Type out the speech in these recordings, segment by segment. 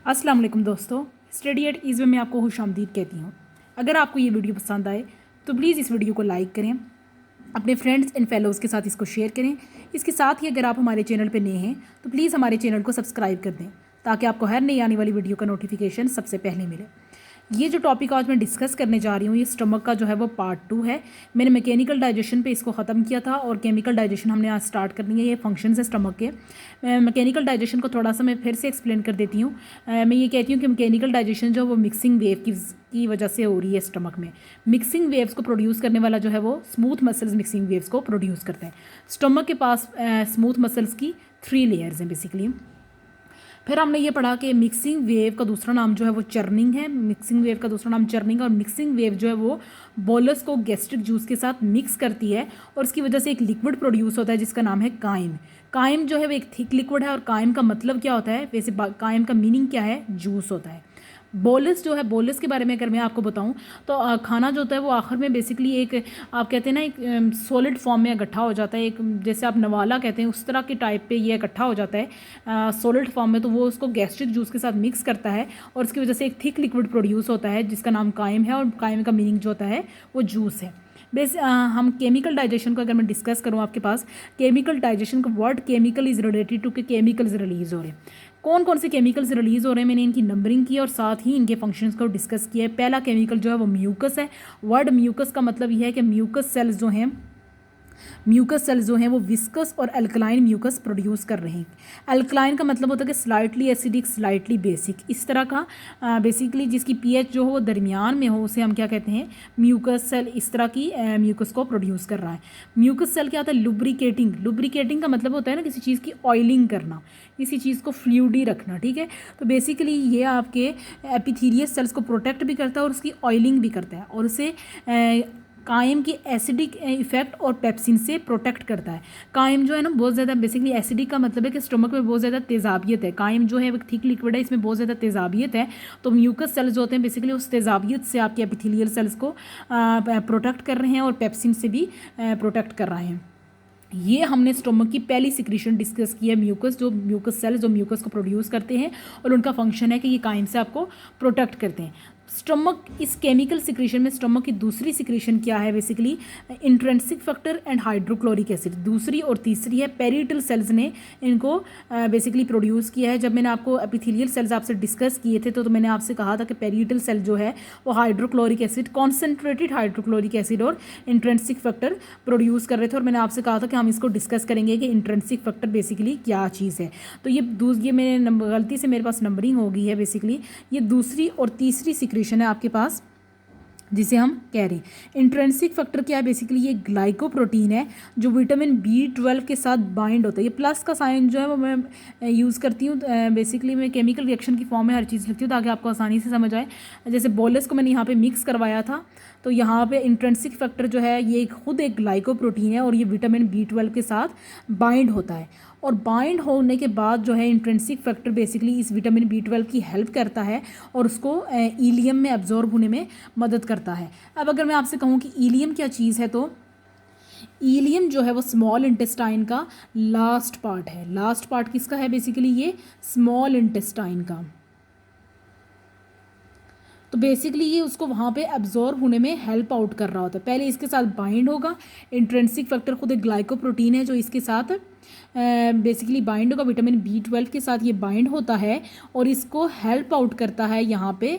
अस्सलाम वालेकुम दोस्तों, स्टडी एट ईज़ में आपको खुशामदीद कहती हूँ। अगर आपको ये वीडियो पसंद आए तो प्लीज़ इस वीडियो को लाइक करें, अपने फ्रेंड्स एंड फेलोज़ के साथ इसको शेयर करें। इसके साथ ही अगर आप हमारे चैनल पर नए हैं तो प्लीज़ हमारे चैनल को सब्सक्राइब कर दें ताकि आपको हर नई आने वाली वीडियो का नोटिफिकेशन सबसे पहले मिले। ये जो टॉपिक आज मैं डिस्कस करने जा रही हूँ ये स्टमक का जो है वो पार्ट 2 है। मैंने मैकेनिकल डाइजेशन पे इसको ख़त्म किया था और केमिकल डाइजेशन हमने आज स्टार्ट करनी है। ये फंक्शंस है स्टमक के। मैकेनिकल डाइजेशन को थोड़ा सा मैं फिर से एक्सप्लेन कर देती हूँ। मैं ये कहती हूँ कि मैकेनिकल डाइजेशन जो वो मिक्सिंग वेव की वजह से हो रही है स्टमक में। मिक्सिंग वेव्स को प्रोड्यूस करने वाला जो है वो स्मूथ मसल्स मिक्सिंग वेव्स को प्रोड्यूस करते हैं। स्टमक के पास स्मूथ मसल्स की 3 लेयर्स हैं बेसिकली। फिर हमने ये पढ़ा कि मिक्सिंग वेव का दूसरा नाम जो है वो चर्निंग है। मिक्सिंग वेव का दूसरा नाम चर्निंग है और मिक्सिंग वेव जो है वो बोलस को गैस्ट्रिक जूस के साथ मिक्स करती है और इसकी वजह से एक लिक्विड प्रोड्यूस होता है जिसका नाम है काइम। काइम जो है वो एक थिक लिक्विड है और काइम का मतलब क्या होता है, वैसे काइम का मीनिंग क्या है, जूस होता है। बोलस जो है, बोलस के बारे में अगर मैं आपको बताऊं तो खाना जो होता है वो आखिर में बेसिकली एक, आप कहते हैं ना, एक सॉलिड फॉर्म में इकट्ठा हो जाता है। एक जैसे आप नवाला कहते हैं उस तरह के टाइप पे ये इकट्ठा हो जाता है सॉलिड फॉर्म में। तो वो उसको गैस्ट्रिक जूस के साथ मिक्स करता है और इसकी वजह से एक थिक लिक्विड प्रोड्यूस होता है जिसका नाम काइम है और काइम का मीनिंग जो होता है वो जूस है। हम केमिकल डाइजेशन को अगर मैं डिस्कस करूँ आपके पास, केमिकल डाइजेशन का word chemical is related to के केमिकल्स रिलीज हो रहे हैं। कौन कौन से केमिकल्स रिलीज हो रहे हैं मैंने इनकी नंबरिंग की और साथ ही इनके फंक्शंस को डिस्कस किया है। पहला केमिकल जो है वो म्यूकस है। वर्ड म्यूकस का मतलब यह है कि म्यूकस सेल्स जो हैं, म्यूकस सेल्स जो हैं वो विस्कस और अल्कलाइन म्यूकस प्रोड्यूस कर रहे हैं। अल्कलाइन का मतलब होता है कि स्लाइटली एसिडिक, स्लाइटली बेसिक, इस तरह का बेसिकली जिसकी पीएच जो हो वो दरमियान में हो उसे हम क्या कहते हैं, म्यूकस सेल। इस तरह की म्यूकस को प्रोड्यूस कर रहा है। म्यूकस सेल क्या होता है, लुब्रिकेटिंग। लुब्रिकेटिंग का मतलब होता है ना किसी चीज़ की ऑयलिंग करना, किसी चीज़ को फ्लूइडी रखना, ठीक है। तो बेसिकली ये आपके एपिथेलियस सेल्स को प्रोटेक्ट भी करता है और उसकी ऑयलिंग भी करता है और उसे कायम की एसिडिक इफेक्ट और पेप्सिन से प्रोटेक्ट करता है। कायम जो है ना बहुत ज़्यादा, बेसिकली एसिडिक का मतलब है कि स्टमक में बहुत ज़्यादा तेज़ाबियत है। कायम जो है वो थिक लिक्विड है, इसमें बहुत ज़्यादा तेज़ाबियत है। तो म्यूकस सेल्स जो होते हैं बेसिकली उस तेज़ाबियत से आपके एपिथेलियल सेल्स को प्रोटेक्ट कर रहे हैं और पेप्सिन से भी प्रोटेक्ट कर रहे हैं। ये हमने स्टोमक की पहली सिक्रीशन डिस्कस की है, म्यूकस। जो म्यूकस सेल्स जो म्यूकस को प्रोड्यूस करते हैं और उनका फंक्शन है कि ये कायम से आपको प्रोटेक्ट करते हैं। स्टमक, इस केमिकल सिक्रीशन में स्टमक की दूसरी सिक्रीशन क्या है, basically intrinsic factor and hydrochloric acid. दूसरी और तीसरी है पेरिटल सेल्स ने इनको बेसिकली प्रोड्यूस किया है। जब मैंने आपको एपिथेलियल सेल्स आपसे डिस्कस किए थे तो मैंने आपसे कहा था कि पेरिटल सेल जो है वो hydrochloric acid, concentrated hydrochloric acid और इंट्रिंसिक फैक्टर प्रोड्यूस कर रहे थे और मैंने आपसे कहा था कि हम इसको डिस्कस करेंगे कि इंट्रिंसिक फैक्टर बेसिकली क्या चीज़ है। तो ये मेरे गलती से मेरे पास नंबरिंग हो गई है। बेसिकली ये दूसरी और तीसरी सिक्रीशन है आपके पास जिसे हम कह रहे हैं। इंट्रिंसिक फैक्टर क्या है, बेसिकली ये ग्लाइकोप्रोटीन है जो विटामिन B12 के साथ बाइंड होता है। ये प्लस का साइन जो है वो मैं यूज़ करती हूँ, बेसिकली मैं केमिकल रिएक्शन की फॉर्म में हर चीज़ लिखती हूँ ताकि आपको आसानी से समझ आए। जैसे बोलस को मैंने यहाँ पे मिक्स करवाया था तो यहाँ पे इंट्रिंसिक फैक्टर जो है ये खुद एक ग्लाइकोप्रोटीन है और ये विटामिन B12 के साथ बाइंड होता है और बाइंड होने के बाद जो है इंट्रिंसिक फैक्टर बेसिकली इस विटामिन B12 की हेल्प करता है और उसको इलियम में एब्जॉर्ब होने में मदद करता है। अब अगर मैं आपसे कहूँ कि इलियम क्या चीज़ है, तो इलियम जो है वो स्मॉल इंटेस्टाइन का लास्ट पार्ट है। लास्ट पार्ट किसका है, बेसिकली ये स्मॉल इंटेस्टाइन का। तो बेसिकली ये उसको वहाँ पे एब्जॉर्ब होने में हेल्प आउट कर रहा होता है। पहले इसके साथ बाइंड होगा, इंट्रिंसिक फैक्टर खुद एक ग्लाइकोप्रोटीन है जो इसके साथ बेसिकली बाइंड होगा, विटामिन B12 के साथ ये बाइंड होता है और इसको हेल्प आउट करता है यहाँ पे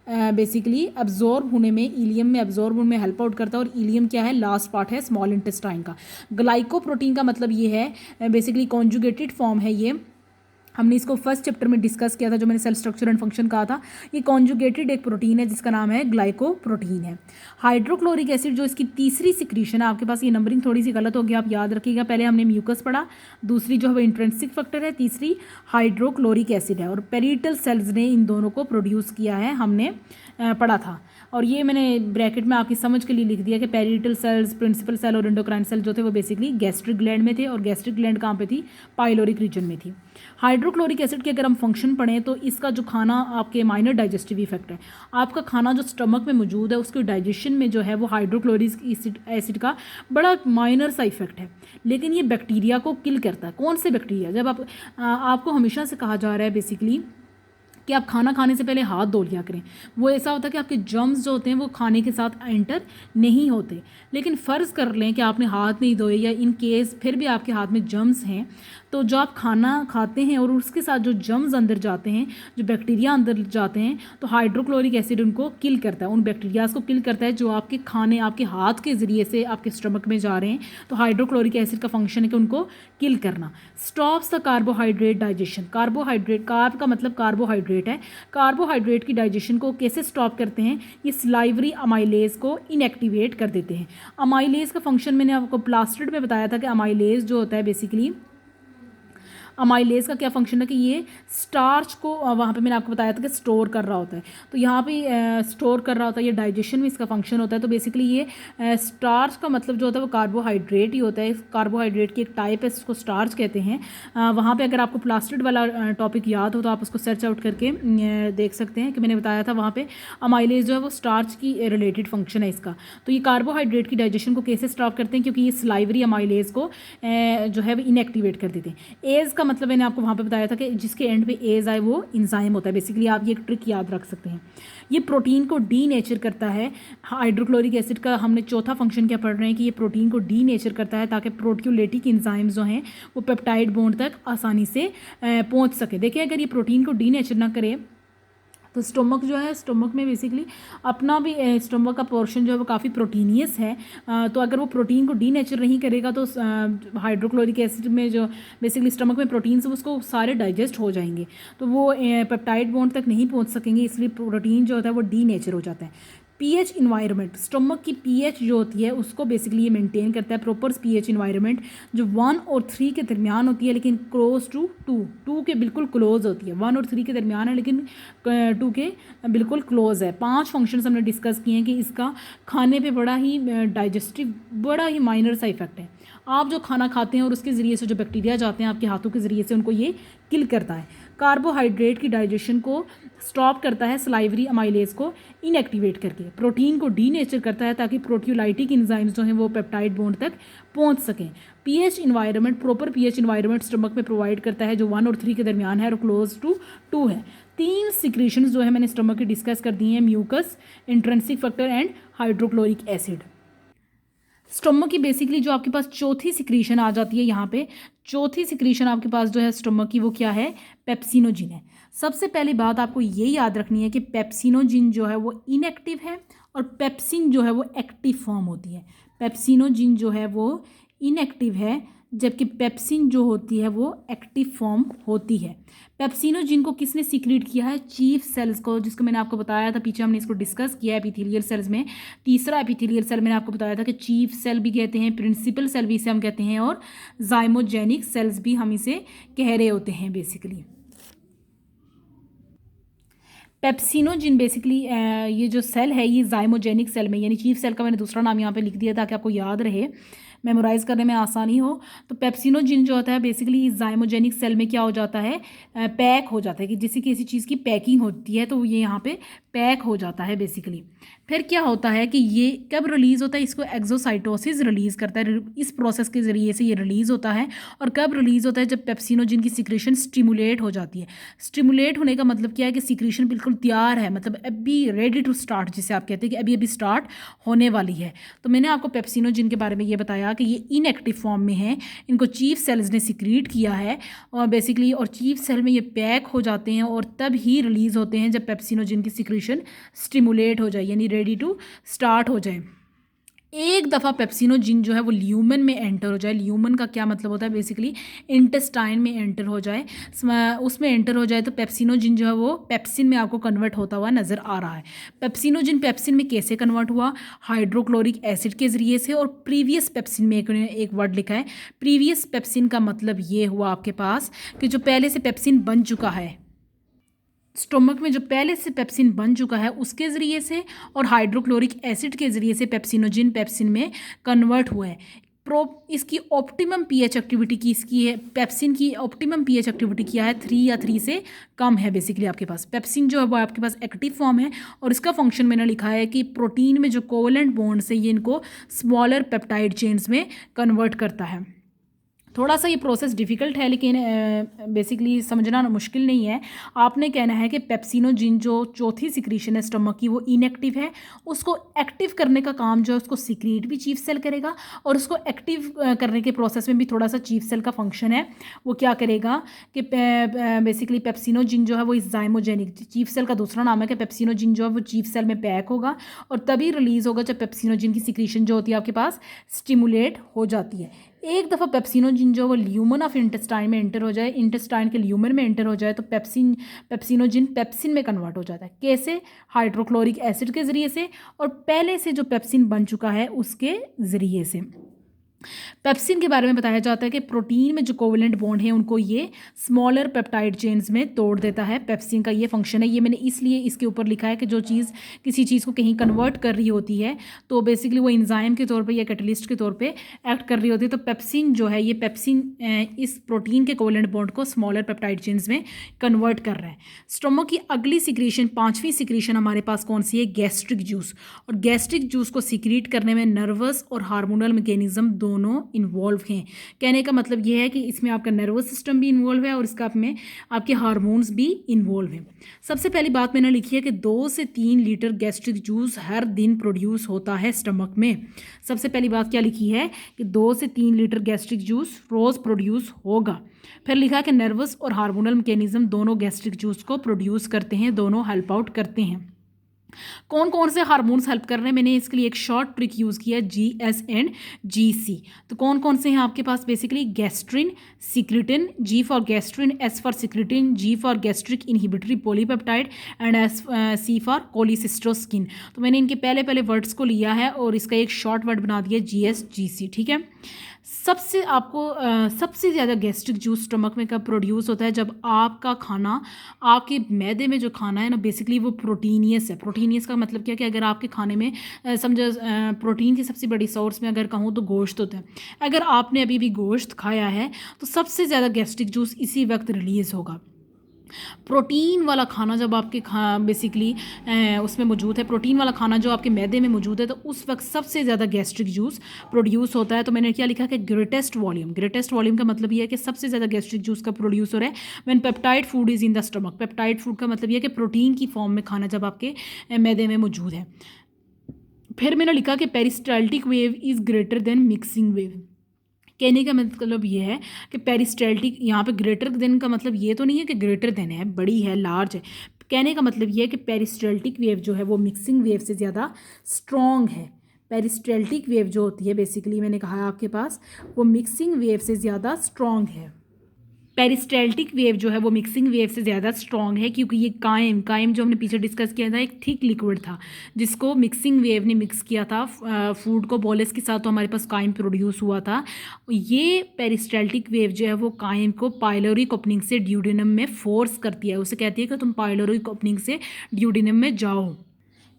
बेसिकली एब्जॉर्ब होने में, इलियम में एब्जॉर्ब होने में हेल्प आउट करता है। और इलियम क्या है, लास्ट पार्ट है स्मॉल इंटेस्टाइन का। ग्लाइकोप्रोटीन का मतलब ये है बेसिकली कॉन्जुगेटेड फॉर्म है ये। हमने इसको फर्स्ट चैप्टर में डिस्कस किया था जो मैंने सेल स्ट्रक्चर एंड फंक्शन कहा था। ये कॉन्जुगेटेड एक प्रोटीन है जिसका नाम है ग्लाइकोप्रोटीन है। हाइड्रोक्लोरिक एसिड जो इसकी तीसरी सिक्रीशन है, आपके पास ये नंबरिंग थोड़ी सी गलत होगी, आप याद रखिएगा। पहले हमने म्यूकस पढ़ा, दूसरी जो है इंट्रिंसिक फैक्टर है, तीसरी हाइड्रोक्लोरिक एसिड है और पेरिटल सेल्स ने इन दोनों को प्रोड्यूस किया है, हमने पढ़ा था। और ये मैंने ब्रैकेट में आपकी समझ के लिए लिख दिया कि पेरिटल सेल्स, प्रिंसिपल सेल और एंडोक्राइन सेल जो थे वो बेसिकली गैस्ट्रिक ग्लैंड में थे और गैस्ट्रिक ग्लैंड कहाँ पे थी, पाइलोरिक रीजन में थी। हाइड्रोक्लोरिक एसिड के अगर हम फंक्शन पढ़ें तो इसका जो खाना आपके माइनर डाइजेस्टिव इफेक्ट है, आपका खाना जो स्टमक में मौजूद है उसके डाइजेशन में जो है वो हाइड्रोक्लोरिक एसिड का बड़ा माइनर सा इफेक्ट है, लेकिन ये बैक्टीरिया को किल करता है। कौन से बैक्टीरिया, जब आपको हमेशा से कहा जा रहा है बेसिकली कि आप खाना खाने से पहले हाथ धो लिया करें। वो ऐसा होता है कि आपके जर्म्स जो होते हैं वो खाने के साथ एंटर नहीं होते। लेकिन फ़र्ज़ कर लें कि आपने हाथ नहीं धोए या इन केस फिर भी आपके हाथ में जर्म्स हैं, तो जो आप खाना खाते हैं और उसके साथ जो जर्म्स अंदर जाते हैं, जो बैक्टीरिया अंदर जाते हैं, तो हाइड्रोक्लोरिक एसिड उनको किल करता है, उन बैक्टीरियाज़ को किल करता है जो आपके खाने आपके हाथ के ज़रिए से आपके स्टमक में जा रहे हैं। तो हाइड्रोक्लोरिक एसिड का फंक्शन है कि उनको किल करना। Stops the carbohydrate digestion. Carbohydrate, carb का मतलब कार्बोहाइड्रेट है। कार्बोहाइड्रेट की डाइजेशन को कैसे स्टॉप करते हैं? ये सलाइवरी अमाइलेज को इनएक्टिवेट कर देते हैं। अमाइलेज का फंक्शन मैंने आपको प्लास्टिड में बताया था कि अमाइलेज जो होता है बेसिकली, अमाइलेज का क्या फंक्शन है कि ये स्टार्च को वहाँ पे मैंने आपको बताया था कि स्टोर कर रहा होता है। तो यहाँ पे स्टोर कर रहा होता है, ये डाइजेशन में इसका फंक्शन होता है। तो बेसिकली ये स्टार्च का मतलब जो होता है वो कार्बोहाइड्रेट ही होता है। कार्बोहाइड्रेट की एक टाइप है, इसको स्टार्च कहते हैं। वहाँ पे अगर आपको प्लास्टिड वाला टॉपिक याद हो तो आप उसको सर्च आउट करके देख सकते हैं कि मैंने बताया था वहाँ पे अमाइलेज जो है वो स्टार्च की रिलेटेड फंक्शन है इसका। तो ये कार्बोहाइड्रेट की डाइजेशन को कैसे स्टॉप करते हैं? क्योंकि ये सलाइवरी अमाइलेज को जो है वो इनएक्टिवेट कर देते हैं। एज का मतलब मैंने आपको वहाँ पे बताया था कि जिसके एंड पे एज आए वो इंजाइम होता है। बेसिकली आप ये एक ट्रिक याद रख सकते हैं। ये प्रोटीन को डी नेचर करता है। हाइड्रोक्लोरिक एसिड का हमने चौथा फंक्शन क्या पढ़ रहे हैं कि ये प्रोटीन को डी नेचर करता है ताकि प्रोटियोलिटिक इंजाइम्स जो हैं वो पेप्टाइड बॉन्ड तक आसानी से पहुँच सके। देखिए अगर ये प्रोटीन को डी नेचर ना करे तो स्टोमक जो है, स्टोमक में बेसिकली अपना भी स्टोमक का पोर्शन जो है वो काफ़ी प्रोटीनियस है। तो अगर वो प्रोटीन को डी नेचर नहीं करेगा तो हाइड्रोक्लोरिक एसिड में जो बेसिकली स्टोमक में प्रोटीन्स उसको सारे डाइजेस्ट हो जाएंगे, तो वो पेप्टाइड बॉन्ड तक नहीं पहुंच सकेंगे, इसलिए प्रोटीन जो होता है वो डी नेचर हो जाता है। पीएच इन्वायरमेंट, स्टमक की पीएच जो होती है उसको बेसिकली ये मेंटेन करता है। प्रॉपर पीएच इन्वायरमेंट जो 1 और 3 के दरमियान होती है लेकिन क्लोज टू 2 के बिल्कुल क्लोज होती है। 1 और 3 के दरमियान है लेकिन 2 के बिल्कुल क्लोज है। 5 फंक्शंस हमने डिस्कस किए हैं कि इसका खाने पे बड़ा ही डाइजेस्टिव बड़ा ही माइनर सा इफेक्ट है। आप जो खाना खाते हैं और उसके ज़रिए से जो बैक्टीरिया जाते हैं आपके हाथों के ज़रिए से, उनको ये किल करता है। कार्बोहाइड्रेट की डाइजेशन को स्टॉप करता है सलाइवरी अमाइलेज को इनएक्टिवेट करके। प्रोटीन को डी नेचर करता है ताकि प्रोटियोलाइटिक एंजाइम्स जो हैं वो पेप्टाइड बॉन्ड तक पहुंच सकें। PH environment, proper pH environment stomach में प्रोवाइड करता है जो 1 और 3 के दरमियान है और क्लोज टू 2 है। 3 सिक्रीशंस जो है मैंने स्टमक की डिस्कस कर दी हैं, mucus, intrinsic factor and hydrochloric acid. Stomach की बेसिकली जो आपके पास चौथी सिक्रीशन आ जाती है, यहाँ पे चौथी सिक्रीशन आपके पास जो है स्टमक की वो क्या है? पेप्सिनोजिन है। सबसे पहली बात आपको ये याद रखनी है कि पेप्सिनोजिन जो है वो इनएक्टिव है और पेप्सिन जो है वो एक्टिव फॉर्म होती है। पेप्सिनोजिन जो है वो इनएक्टिव है जबकि पेप्सिन जो होती है वो एक्टिव फॉर्म होती है। पेप्सिनोजिन को किसने सीक्रेट किया है? चीफ सेल्स को, जिसको मैंने आपको बताया था पीछे हमने इसको डिस्कस किया है एपिथेलियल सेल्स में। तीसरा एपिथेलियल सेल मैंने आपको बताया था कि चीफ सेल भी कहते हैं, प्रिंसिपल सेल भी इसे हम कहते हैं और जाइमोजेनिक सेल्स भी हम इसे कह रहे होते हैं बेसिकली। पेप्सिनोजिन बेसिकली ये जो सेल है ये जाइमोजेनिक सेल में, यानी चीफ सेल का मैंने दूसरा नाम यहाँ पे लिख दिया ताकि आपको याद रहे, मेमोराइज करने में आसानी हो। तो पेप्सिनोजिन जो होता है बेसिकली जाइमोजेनिक सेल में क्या हो जाता है? पैक हो जाता है कि जैसे किसी चीज़ की पैकिंग होती है तो ये यहाँ पे पैक हो जाता है बेसिकली। फिर क्या होता है कि ये कब रिलीज़ होता है? इसको एक्सोसाइटोसिस रिलीज़ करता है, इस प्रोसेस के ज़रिए से ये रिलीज़ होता है। और कब रिलीज़ होता है? जब पेप्सिनोजिन की सिक्रीशन स्टिमुलेट हो जाती है। स्टिमुलेट होने का मतलब क्या है कि सिक्रीशन बिल्कुल तैयार है, मतलब अभी रेडी टू स्टार्ट, जिसे आप कहते हैं कि अभी अभी स्टार्ट होने वाली है। तो मैंने आपको पेप्सिनोजिन के बारे में ये बताया कि ये इनएक्टिव फॉर्म में है, इनको चीफ सेल्स ने सिक्रीट किया है और बेसिकली और चीफ सेल में ये पैक हो जाते हैं और तब ही रिलीज़ होते हैं जब पेप्सिनोजिन की सिक्रीशन स्टिमुलेट हो जाए, यानी रेडी टू स्टार्ट हो जाए। एक दफ़ा पेप्सिनोजिन जो है वो ल्यूमन में एंटर हो जाए। ल्यूमन का क्या मतलब होता है? बेसिकली इंटेस्टाइन में एंटर हो जाए, उसमें एंटर हो जाए तो पेप्सिनोजिन जो है वो पेप्सिन में आपको कन्वर्ट होता हुआ नज़र आ रहा है। पेप्सिनोजिन पेप्सिन में कैसे कन्वर्ट हुआ? हाइड्रोक्लोरिक एसिड के ज़रिए से। और प्रीवियस पेप्सिन में एक वर्ड लिखा है, प्रीवियस पेप्सिन का मतलब ये हुआ आपके पास कि जो पहले से पेप्सिन बन चुका है, स्टोमक में जो पहले से पेप्सिन बन चुका है उसके ज़रिए से, और हाइड्रोक्लोरिक एसिड के ज़रिए से पेप्सिनोजिन पेप्सिन में कन्वर्ट हुआ है। इसकी ऑप्टिमम पीएच एक्टिविटी की इसकी है, पेप्सिन की ऑप्टिमम पीएच एक्टिविटी क्या है? 3 या 3 से कम है बेसिकली आपके पास। पेप्सिन जो है वो आपके पास एक्टिव फॉर्म है और इसका फंक्शन मैंने लिखा है कि प्रोटीन में जो कोवेलेंट बॉन्ड्स है ये इनको स्मॉलर पेप्टाइड चेन्स में कन्वर्ट करता है। थोड़ा सा ये प्रोसेस डिफ़िकल्ट है, लेकिन बेसिकली समझना मुश्किल नहीं है। आपने कहना है कि पेप्सिनोजिन जो चौथी सिक्रीशन है स्टमक की, वो इनएक्टिव है। उसको एक्टिव करने का काम जो है उसको सिक्रीट भी चीफ सेल करेगा, और उसको एक्टिव करने के प्रोसेस में भी थोड़ा सा चीफ सेल का फंक्शन है। वो क्या करेगा कि बेसिकली पेप्सिनोजिन जो है वो इस जाइमोजेनिक चीफ सेल का दूसरा नाम है कि पेप्सिनोजिन जो है वो चीफ सेल में पैक होगा, और तभी रिलीज़ होगा जब पेप्सिनोजिन की सिक्रीशन जो होती है आपके पास स्टिमुलेट हो जाती है। एक दफ़ा पेप्सिनोजिन जो वो ल्यूमन ऑफ इंटेस्टाइन में एंटर हो जाए, इंटेस्टाइन के ल्यूमन में एंटर हो जाए, तो पेप्सिनोजिन पेप्सिन में कन्वर्ट हो जाता है। कैसे? हाइड्रोक्लोरिक एसिड के ज़रिए से, और पहले से जो पेप्सिन बन चुका है उसके ज़रिए से। पेप्सिन के बारे में बताया जाता है कि प्रोटीन में जो कोवेलेंट बॉन्ड है उनको ये स्मॉलर पेप्टाइड चेन्स में तोड़ देता है। पेप्सिन का ये फंक्शन है। ये मैंने इसलिए इसके ऊपर लिखा है कि जो चीज़ किसी चीज़ को कहीं कन्वर्ट कर रही होती है तो बेसिकली वो एंजाइम के तौर पे या कैटलिस्ट के तौर पे एक्ट कर रही होती है। तो पेप्सिन जो है, ये पेप्सिन इस प्रोटीन के कोवेलेंट बॉन्ड को स्मॉलर पेप्टाइड चेन्स में कन्वर्ट कर रहा है। स्टोमक की अगली सिक्रीशन, पाँचवीं सिक्रीशन हमारे पास कौन सी है? Gastric juice. और गैस्ट्रिक जूस को सिक्रीट करने में नर्वस और हार्मोनल मैकेनिज्म दोनों इन्वॉल्व हैं। कहने का मतलब ये है कि इसमें आपका नर्वस सिस्टम भी इन्वॉल्व है और इसका में आपके हार्मोन्स भी इन्वॉल्व हैं। सबसे पहली बात मैंने लिखी है कि 2 से 3 लीटर गैस्ट्रिक जूस हर दिन प्रोड्यूस होता है स्टमक में। सबसे पहली बात क्या लिखी है कि 2 से 3 लीटर गैस्ट्रिक जूस रोज़ प्रोड्यूस होगा। फिर लिखा कि नर्वस और हार्मोनल मैकेनिज्म दोनों गैस्ट्रिक जूस को प्रोड्यूस करते हैं, दोनों हेल्प आउट करते हैं। कौन कौन से हार्मोन्स हेल्प कर रहे हैं, मैंने इसके लिए एक शॉर्ट ट्रिक यूज़ किया, GS एंड GC। तो कौन कौन से हैं आपके पास? Basically gastrin, secretin, G for gastrin, S for secretin, G for gastric inhibitory polypeptide and C for cholecystokinin. तो मैंने इनके पहले पहले वर्ड्स को लिया है और इसका एक शॉर्ट वर्ड बना दिया GS GC। ठीक है। सबसे ज़्यादा गैस्ट्रिक जूस स्टमक में कब प्रोड्यूस होता है? जब आपका खाना, आपके मैदे में जो खाना है ना, बेसिकली वो प्रोटीनियस है। प्रोटीनियस का मतलब क्या कि अगर आपके खाने में समझो प्रोटीन की सबसे बड़ी सोर्स में अगर कहूँ तो गोश्त होता है। अगर आपने अभी भी गोश्त खाया है तो सबसे ज़्यादा गैस्ट्रिक जूस इसी वक्त रिलीज़ होगा। प्रोटीन वाला खाना जब आपके बेसिकली उसमें मौजूद है, प्रोटीन वाला खाना जो आपके मैदे में मौजूद है, तो उस वक्त सबसे ज़्यादा गैस्ट्रिक जूस प्रोड्यूस होता है। तो मैंने क्या लिखा कि ग्रेटेस्ट वॉल्यूम का मतलब ये है कि सबसे ज़्यादा गैस्ट्रिक जूस का प्रोड्यूस हो रहा है when peptide food is in the stomach. Peptide food का मतलब ये है कि प्रोटीन की फॉर्म में खाना जब आपके मैदे में मौजूद है। फिर मैंने लिखा कि peristaltic wave is greater than mixing wave. कहने का मतलब ये है कि पेरिस्टाल्टिक, यहाँ पे ग्रेटर देन का मतलब ये तो नहीं है कि ग्रेटर देन है, बड़ी है, लार्ज है। कहने का मतलब ये है कि पेरिस्टाल्टिक वेव जो है वो मिक्सिंग वेव से ज़्यादा स्ट्रॉन्ग है। पेरिस्टाल्टिक वेव जो होती है बेसिकली मैंने कहा आपके पास, वो मिक्सिंग वेव से ज़्यादा स्ट्रॉन्ग है। पेरिस्टाल्टिक वेव जो है वो मिक्सिंग वेव से ज़्यादा स्ट्रॉन्ग है क्योंकि ये कायम जो हमने पीछे डिस्कस किया था, एक थिक लिक्विड था जिसको मिक्सिंग वेव ने मिक्स किया था फूड को बोलेस के साथ, तो हमारे पास कायम प्रोड्यूस हुआ था। ये पेरिस्टाल्टिक वेव जो है वो कायम को पाइलोरिक ओपनिंग से ड्यूडेनम में फोर्स करती है। उसे कहती है कि तुम पाइलोरिक ओपनिंग से ड्यूडेनम में जाओ।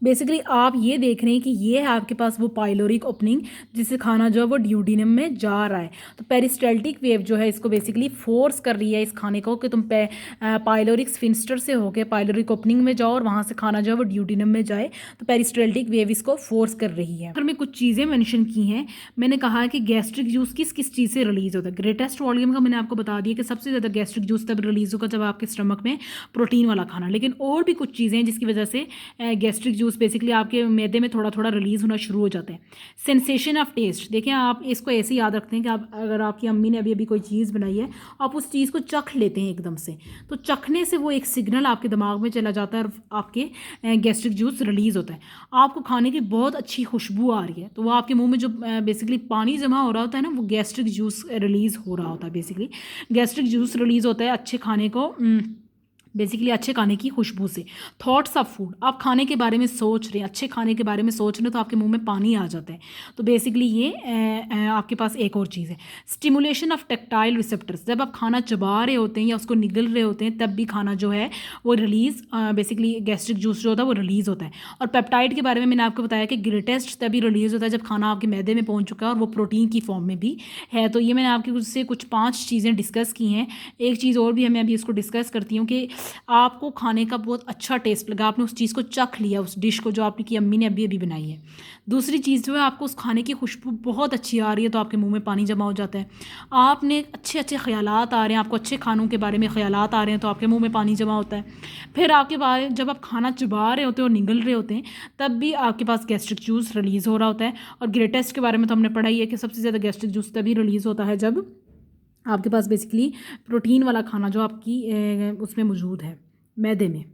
बेसिकली आप ये देख रहे हैं कि ये है आपके पास वो पाइलोरिक ओपनिंग जिससे खाना जो है वो ड्यूडेनम में जा रहा है। तो पेरिस्टाल्टिक वेव जो है इसको बेसिकली फोर्स कर रही है इस खाने को कि तुम पाइलोरिक स्फिंक्टर से होकर पाइलोरिक ओपनिंग में जाओ और वहाँ से खाना जो है वो ड्यूडेनम में जाए। तो पेरिस्टाल्टिक वेव इसको फोर्स कर रही है। फिर मैं कुछ चीज़ें मेंशन की हैं। मैंने कहा है कि गैस्ट्रिक जूस किस किस चीज़ से रिलीज़ होता है। ग्रेटेस्ट वॉल्यूम का मैंने आपको बता दिया कि सबसे ज़्यादा गैस्ट्रिक जूस तब रिलीज़ होगा जब आपके स्टमक में प्रोटीन वाला खाना। लेकिन और भी कुछ चीज़ें हैं जिसकी वजह से गैस्ट्रिक जूस बेसिकली आपके मैदे में थोड़ा थोड़ा रिलीज़ होना शुरू हो जाते हैं। सेंसेशन ऑफ टेस्ट, देखें आप इसको ऐसे याद रखते हैं कि आप अगर आपकी अम्मी ने अभी कोई चीज़ बनाई है, आप उस चीज़ को चख लेते हैं एकदम से, तो चखने से वो एक सिग्नल आपके दिमाग में चला जाता है और आपके गैस्ट्रिक जूस रिलीज़ होता है। आपको खाने की बहुत अच्छी खुशबू आ रही है तो वो आपके मुँह में जो बेसिकली पानी जमा हो रहा होता है ना, वो गैस्ट्रिक जूस रिलीज़ हो रहा होता है। बेसिकली गैस्ट्रिक जूस रिलीज़ होता है अच्छे खाने को बेसिकली अच्छे खाने की खुशबू से। थॉट्स ऑफ फूड, आप खाने के बारे में सोच रहे हैं, अच्छे खाने के बारे में सोच रहे हैं तो आपके मुंह में पानी आ जाता है। तो बेसिकली ये आपके पास एक और चीज़ है, स्टिमुलेशन ऑफ टेक्टाइल रिसेप्टर्स। जब आप खाना चबा रहे होते हैं या उसको निगल रहे होते हैं तब भी खाना जो है वो रिलीज़ बेसिकली गैस्ट्रिक जूस जो होता है वो रिलीज़ होता है। और पेप्टाइड के बारे में मैंने आपको बताया कि ग्रेटेस्ट तभी रिलीज़ होता है जब खाना आपके मैदे में पहुँच चुका है और वो प्रोटीन की फॉर्म में भी है। तो ये मैंने आपके उससे कुछ 5 चीज़ें डिस्कस की हैं। एक चीज़ और भी है, मैं अभी इसको डिस्कस करती हूँ कि आपको खाने का बहुत अच्छा टेस्ट लगा, आपने उस चीज़ को चख लिया, उस डिश को जो आपकी अम्मी ने अभी अभी बनाई है। दूसरी चीज़ जो है, आपको उस खाने की खुशबू बहुत अच्छी आ रही है तो आपके मुंह में पानी जमा हो जाता है। आपने अच्छे अच्छे ख्यालात आ रहे हैं, आपको अच्छे खानों के बारे में ख्यालात आ रहे हैं तो आपके मुंह में पानी जमा होता है। फिर आपके बाद जब आप खाना चबा रहे होते हैं और निगल रहे होते हैं, तब भी आपके पास गैस्ट्रिक जूस रिलीज़ हो रहा होता है। और ग्रेटेस्ट के बारे में तो हमने पढ़ा ही है कि सबसे ज़्यादा गैस्ट्रिक जूस तभी रिलीज़ होता है जब आपके पास बेसिकली प्रोटीन वाला खाना जो आपकी उसमें मौजूद है मैदे में।